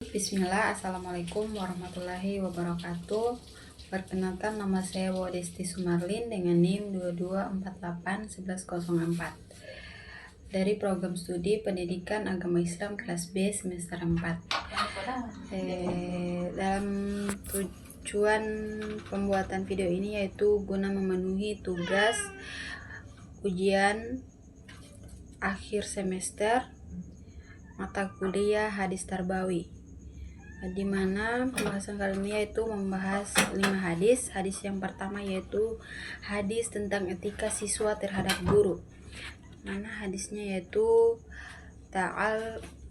Bismillah, Assalamualaikum warahmatullahi wabarakatuh. Perkenalkan, nama saya Wodesti Sumarlin dengan NIM 22481104 dari program studi Pendidikan Agama Islam kelas B semester 4. Dalam tujuan pembuatan video ini yaitu guna memenuhi tugas ujian akhir semester mata kuliah hadis tarbawi, di mana pembahasan kali ini yaitu membahas 5 hadis. Hadis yang pertama yaitu hadis tentang etika siswa terhadap guru. Mana hadisnya yaitu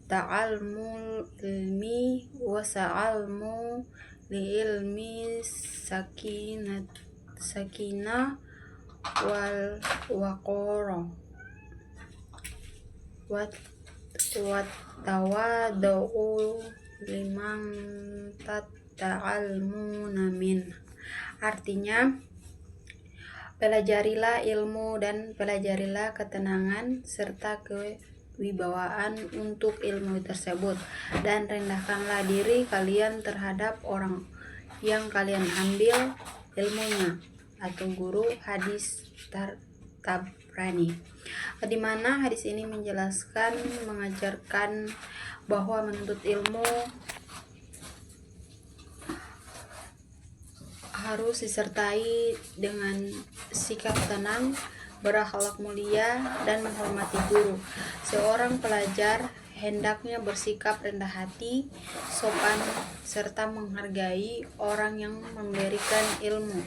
ta'almul ilmi wa sa'almu li ilmi sakinah wal waqara wa tawadu liman ta'almuna min. Artinya, pelajarilah ilmu dan pelajarilah ketenangan serta kewibawaan untuk ilmu tersebut, dan rendahkanlah diri kalian terhadap orang yang kalian ambil ilmunya atau guru. Hadis Tabrani, di mana hadis ini mengajarkan bahwa menuntut ilmu harus disertai dengan sikap tenang, berakhlak mulia, dan menghormati guru. Seorang pelajar hendaknya bersikap rendah hati, sopan, serta menghargai orang yang memberikan ilmu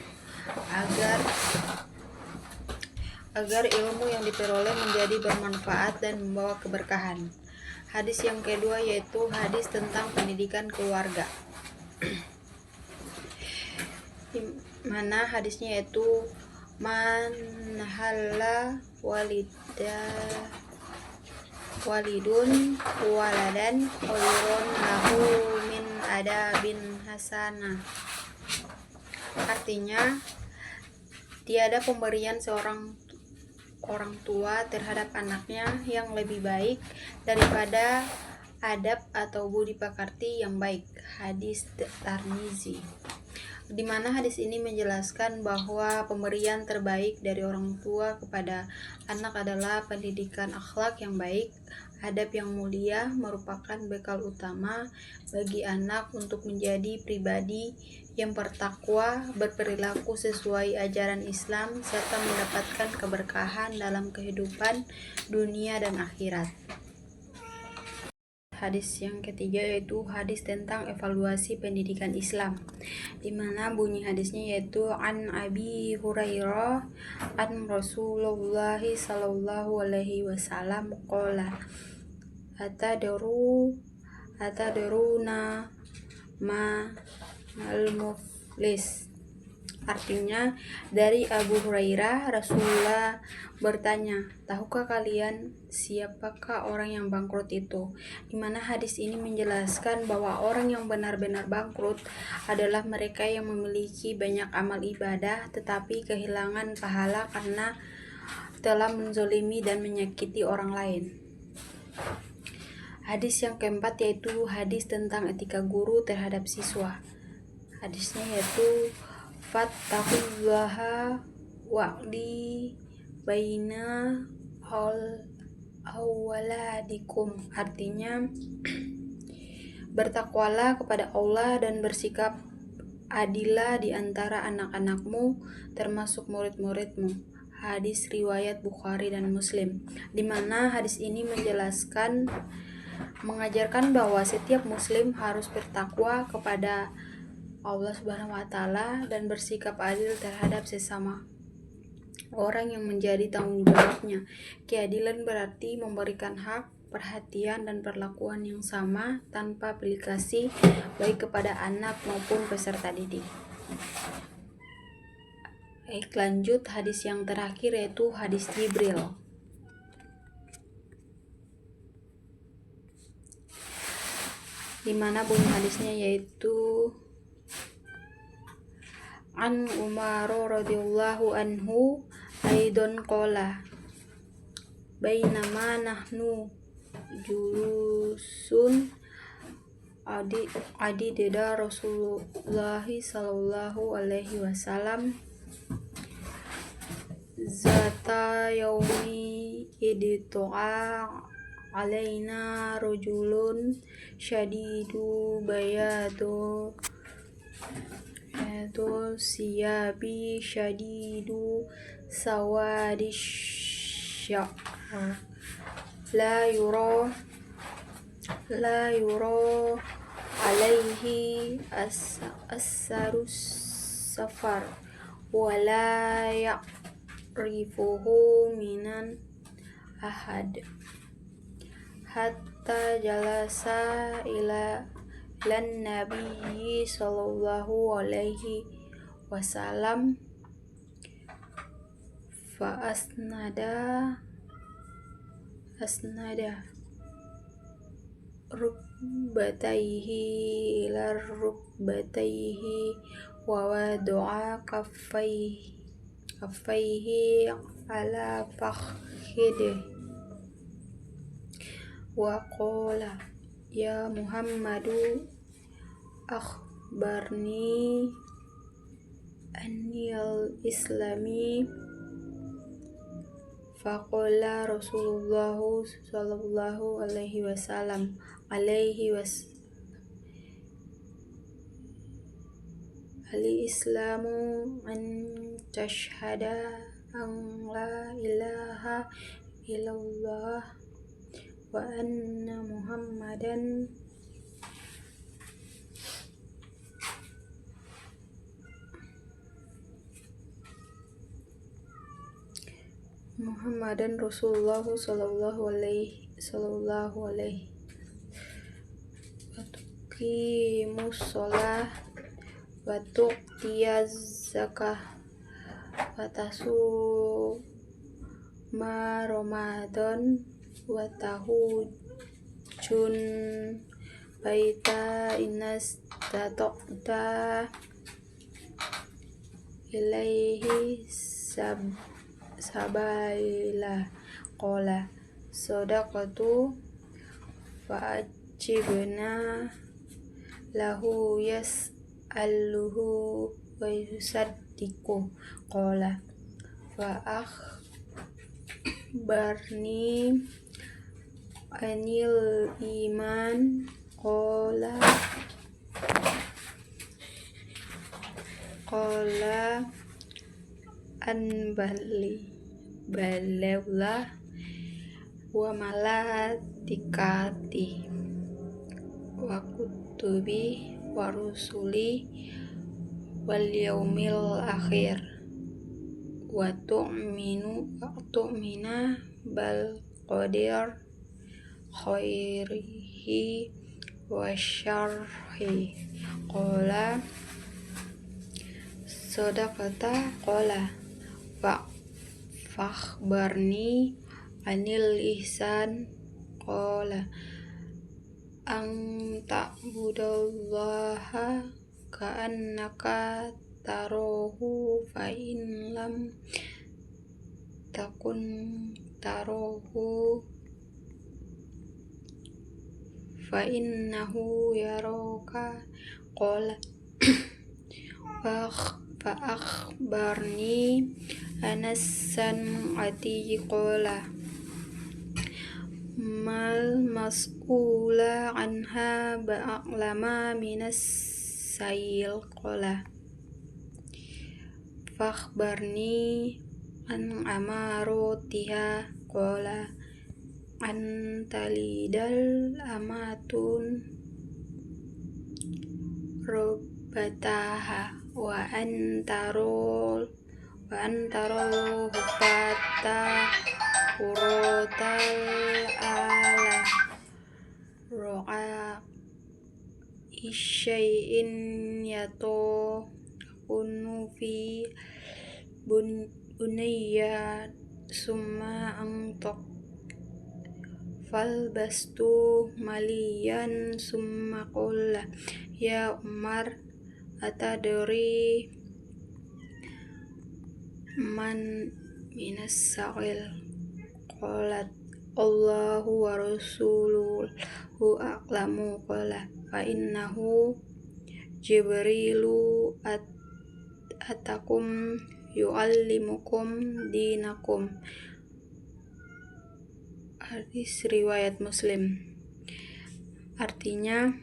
agar ilmu yang diperoleh menjadi bermanfaat dan membawa keberkahan. Hadis yang kedua yaitu hadis tentang pendidikan keluarga, di mana hadisnya yaitu man halla walidun waladan khairun lahu min adabin hasanah. Artinya, tiada pemberian seorang orang tua terhadap anaknya yang lebih baik daripada adab atau budi pekerti yang baik. Hadis Tirmizi, di mana hadis ini menjelaskan bahwa pemberian terbaik dari orang tua kepada anak adalah pendidikan akhlak yang baik. Adab yang mulia merupakan bekal utama bagi anak untuk menjadi pribadi yang bertakwa, berperilaku sesuai ajaran Islam, serta mendapatkan keberkahan dalam kehidupan dunia dan akhirat. Hadis yang ketiga yaitu hadis tentang evaluasi pendidikan Islam, di mana bunyi hadisnya yaitu an Abi Hurairah an Rasulullah sallallahu alaihi wasallam qala atadruna ma al-muflis. Artinya, dari Abu Hurairah, Rasulullah bertanya, tahukah kalian siapakah orang yang bangkrut itu? Di mana hadis ini menjelaskan bahwa orang yang benar-benar bangkrut adalah mereka yang memiliki banyak amal ibadah tetapi kehilangan pahala karena telah menzolimi dan menyakiti orang lain. Hadis yang keempat yaitu hadis tentang etika guru terhadap siswa. Hadisnya yaitu fattaqullaha wa'di baina awaladikum. Artinya, bertakwalah kepada Allah dan bersikap adillah di antara anak-anakmu termasuk murid-muridmu. Hadis riwayat Bukhari dan Muslim, di mana hadis ini mengajarkan bahwa setiap muslim harus bertakwa kepada Allah Subhanahu wa taala dan bersikap adil terhadap sesama orang yang menjadi tanggung jawabnya. Keadilan berarti memberikan hak, perhatian, dan perlakuan yang sama tanpa pilih kasih baik kepada anak maupun peserta didik. Lanjut hadis yang terakhir yaitu hadis Jibril, di mana bunyi hadisnya yaitu an Umar radhiyallahu anhu aidon qala bainama nahnu julusun adida Rasulullah sallallahu alaihi wasallam zata yaumi idto'a alaina rajulun syadidu bayadu siyabi syadidu sawadish la yura alaihi asarus safar wala ya'rifuhu minan ahad hatta jalasa lan nabiyyi sallallahu alaihi wasallam fa asnada rukbatayhi ila rukbatayhi wa wada'a kaffaihi ala fakhidih wa qala ya Muhammadu akhbarni anil islami faqala Rasulullah sallallahu alaihi wasallam al-islamu an tashhada an la ilaha illallah wa anna Muhammadan Rasulullah sallallahu alaihi wa tuqimus shalah wa tu'tiyaz zakah wa tasuma Ramadan wa tahujjun baita inas tata'ta ilaihi sabaila qala sadaqatu fa'ajibna lahu yas'aluhu wa yusaddiqu qala fa'akhbarni anil iman qala an balawla wa malaikati wa kutubi wa rusuli wal yaumil akhir wa tu'mina bal qadir khairihi wa syarhi qala sadaqata qala fakhbarni anil ihsan qala an ta'budallaha ka'annaka tarahu fa in lam takun tarahu fa innahu yaraka qala fa akhbarni anasan ati qala mal mas'ula anha ba'lama minas sail qala fakhbarni an amarotiha qala an talidal amatun robbataha wa antarul hufata urotal ala ro'a isyai'in yato kunu fi bunayya summa antok fal bastu maliyan summa qala ya Umar atadri man minas sa'il qalat Allahu wa rasuluhu a'lamu qala fa innahu Jibrilu atakum yu'allimukum dinakum. Hadis riwayat Muslim. Artinya,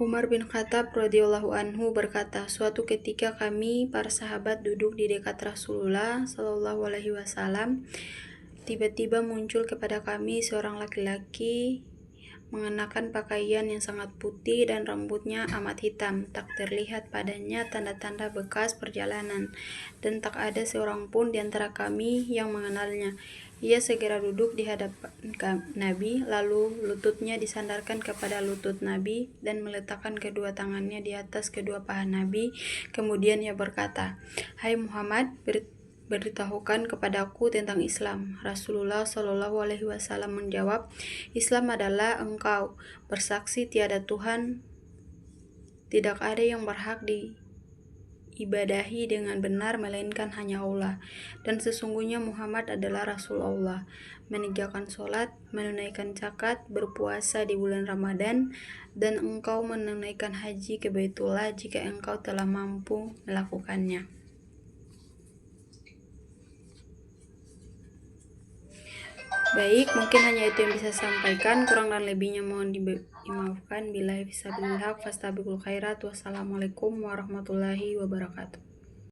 Umar bin Khattab radhiyallahu anhu berkata, suatu ketika kami para sahabat duduk di dekat Rasulullah Shallallahu alaihi wasallam. Tiba-tiba muncul kepada kami seorang laki-laki mengenakan pakaian yang sangat putih dan rambutnya amat hitam. Tak terlihat padanya tanda-tanda bekas perjalanan, dan tak ada seorang pun di antara kami yang mengenalnya. Ia segera duduk di hadapan Nabi, lalu lututnya disandarkan kepada lutut Nabi dan meletakkan kedua tangannya di atas kedua paha Nabi. Kemudian ia berkata, "Hai Muhammad, beritahukan kepadaku tentang Islam." Rasulullah Shallallahu alaihi wasallam menjawab, "Islam adalah engkau bersaksi tiada Tuhan, tidak ada yang berhak diibadahi dengan benar melainkan hanya Allah, dan sesungguhnya Muhammad adalah Rasul Allah, menegakkan sholat, menunaikan zakat, berpuasa di bulan Ramadan, dan engkau menunaikan haji ke Baitullah jika engkau telah mampu melakukannya." Baik, mungkin hanya itu yang bisa saya sampaikan. Kurang dan lebihnya mohon dimaafkan. Billahi fisabilillah, fastabiqul khairat. Wassalamualaikum warahmatullahi wabarakatuh.